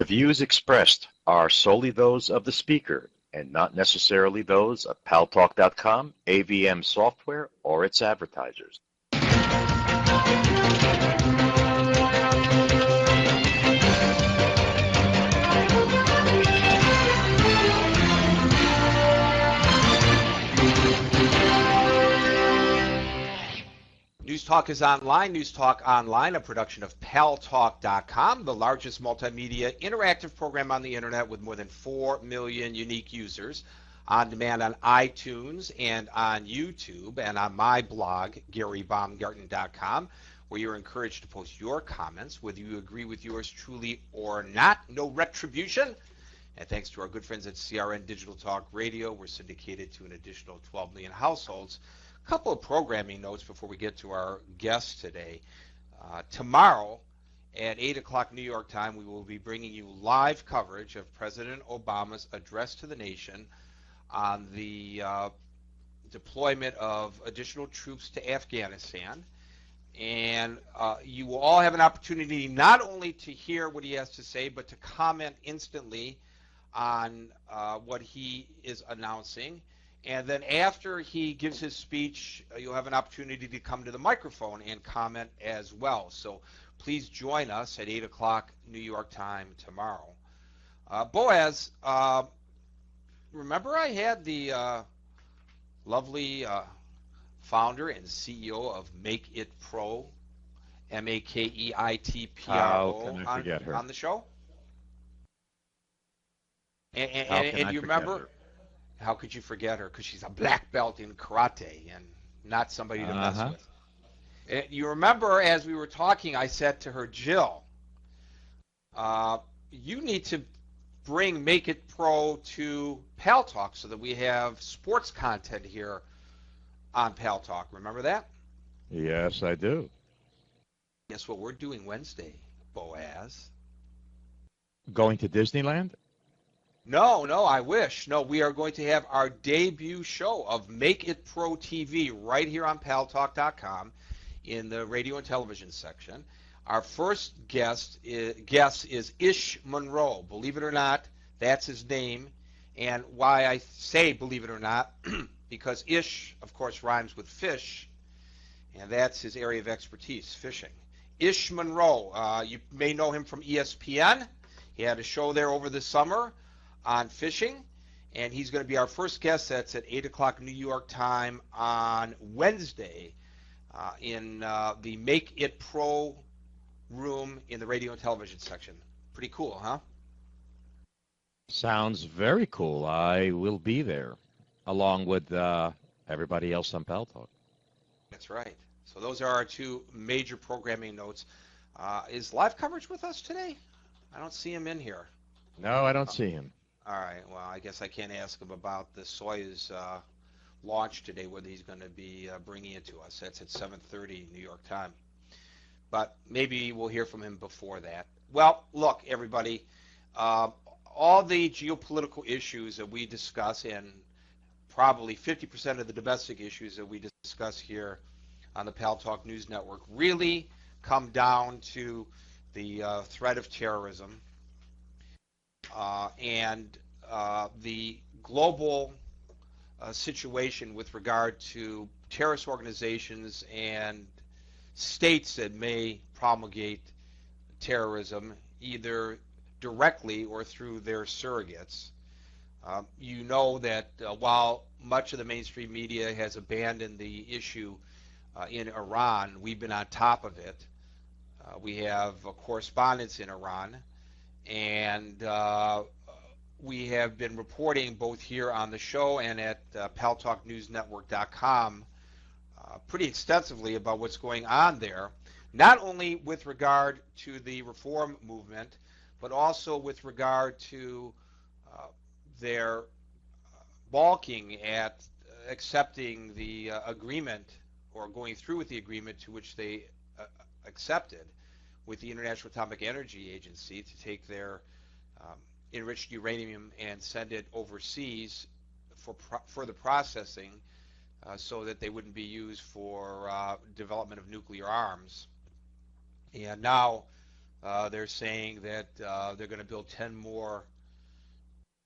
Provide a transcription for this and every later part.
The views expressed are solely those of the speaker and not necessarily those of Paltalk.com, AVM Software, or its advertisers. News Talk is online. News Talk Online, a production of Paltalk.com, the largest multimedia interactive program on the internet with more than 4 million unique users. On demand on iTunes and on YouTube and on my blog, GaryBaumgarten.com, where you're encouraged to post your comments, whether you agree with yours truly or not. No retribution. And thanks to our good friends at CRN Digital Talk Radio, we're syndicated to an additional 12 million households. A couple of programming notes before we get to our guest today. Tomorrow at 8 o'clock New York time, we will be bringing you live coverage of President Obama's address to the nation on the deployment of additional troops to Afghanistan. And you will all have an opportunity not only to hear what he has to say, but to comment instantly on what he is announcing. And then after he gives his speech, you'll have an opportunity to come to the microphone and comment as well. So please join us at 8 o'clock New York time tomorrow. Boaz, remember I had the lovely founder and CEO of Make It Pro, MAKEITPRO, on the show? And you remember? How could you forget her? Because she's a black belt in karate and not somebody to mess with. And you remember, as we were talking, I said to her, Jill, you need to bring Make It Pro to Paltalk so that we have sports content here on Paltalk. Remember that? Yes, I do. Guess what we're doing Wednesday, Boaz? Going to Disneyland? No, I wish. No, we are going to have our debut show of Make It Pro TV right here on Paltalk.com in the radio and television section. Our first guest is Ish Monroe. Believe it or not, that's his name. And why I say believe it or not, because Ish, of course, rhymes with fish, and that's his area of expertise, fishing. Ish Monroe, you may know him from ESPN. He had a show there over the summer on fishing, and he's going to be our first guest. That's at 8 o'clock New York time on Wednesday in the Make It Pro room in the radio and television section. Pretty cool, huh? Sounds very cool. I will be there along with everybody else on Paltalk. That's right. So those are our two major programming notes. Is live coverage with us today? I don't see him in here. No, I don't see him. All right. Well, I guess I can't ask him about the Soyuz launch today, whether he's going to be bringing it to us. That's at 7:30 New York time. But maybe we'll hear from him before that. Well, look, everybody, all the geopolitical issues that we discuss, and probably 50% of the domestic issues that we discuss here on the Paltalk News Network, really come down to the threat of terrorism. And the global situation with regard to terrorist organizations and states that may promulgate terrorism, either directly or through their surrogates. You know that while much of the mainstream media has abandoned the issue in Iran, we've been on top of it. We have correspondents in Iran, and we have been reporting both here on the show and at paltalknewsnetwork.com pretty extensively about what's going on there, not only with regard to the reform movement, but also with regard to their balking at accepting the agreement or going through with the agreement to which they accepted with the International Atomic Energy Agency to take their enriched uranium and send it overseas for further processing so that they wouldn't be used for development of nuclear arms. And now They're saying that they're going to build 10 more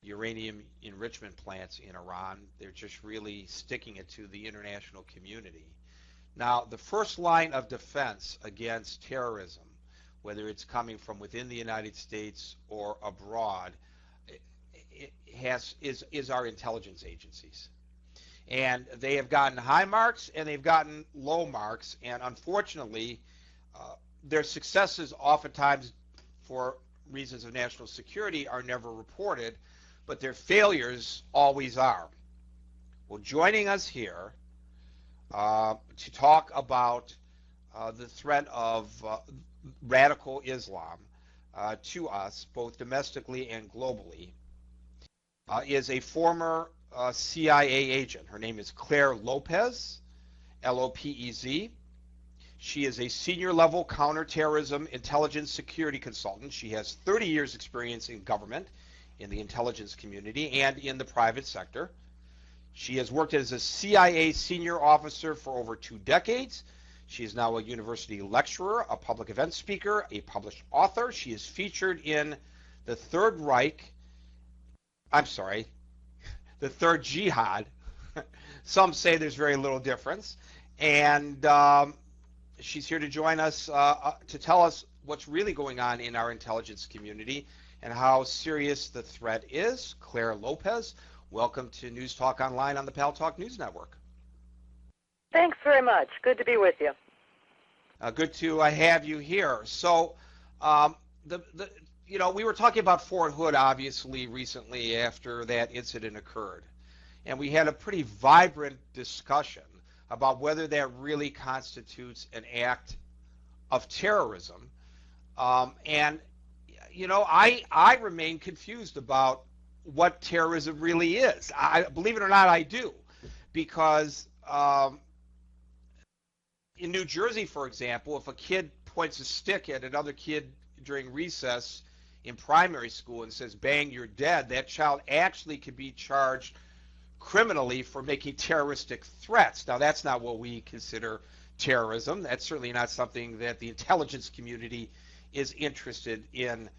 uranium enrichment plants in Iran. They're just really sticking it to the international community. Now, the first line of defense against terrorism, whether it's coming from within the United States or abroad, is our intelligence agencies. And they have gotten high marks and they've gotten low marks. And unfortunately, their successes oftentimes, for reasons of national security, are never reported, but their failures always are. Well, joining us here to talk about the threat of radical Islam to us, both domestically and globally, is a former CIA agent. Her name is Claire Lopez, Lopez. She is a senior level counterterrorism intelligence security consultant. She has 30 years experience in government, in the intelligence community, and in the private sector. She has worked as a CIA senior officer for over 2 decades. She is now a university lecturer, a public event speaker, a published author. She is featured in the Third Jihad. Some say there's very little difference. And she's here to join us to tell us what's really going on in our intelligence community and how serious the threat is. Claire Lopez, welcome to News Talk Online on the Paltalk News Network. Thanks very much. Good to be with you. Good to have you here. So, we were talking about Fort Hood, obviously, recently after that incident occurred. And we had a pretty vibrant discussion about whether that really constitutes an act of terrorism. I remain confused about what terrorism really is. Believe it or not, I do. Because in New Jersey, for example, if a kid points a stick at another kid during recess in primary school and says, "Bang, you're dead," that child actually could be charged criminally for making terroristic threats. Now, that's not what we consider terrorism. That's certainly not something that the intelligence community is interested in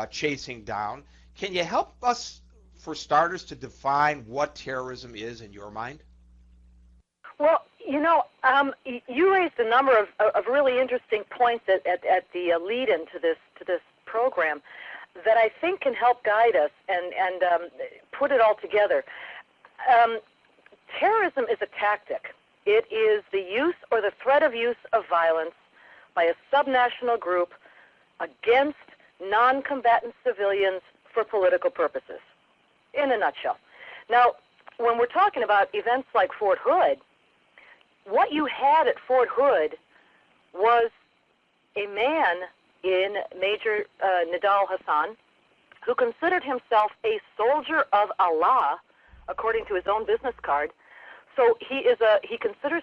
chasing down. Can you help us, for starters, to define what terrorism is in your mind? Well, you raised a number of really interesting points at the lead-in to this program that I think can help guide us and put it all together. Terrorism is a tactic. It is the use or the threat of use of violence by a subnational group against non-combatant civilians for political purposes, in a nutshell. Now, when we're talking about events like Fort Hood, what you had at Fort Hood was a man in Major Nidal Hassan who considered himself a soldier of Allah, according to his own business card. So he considers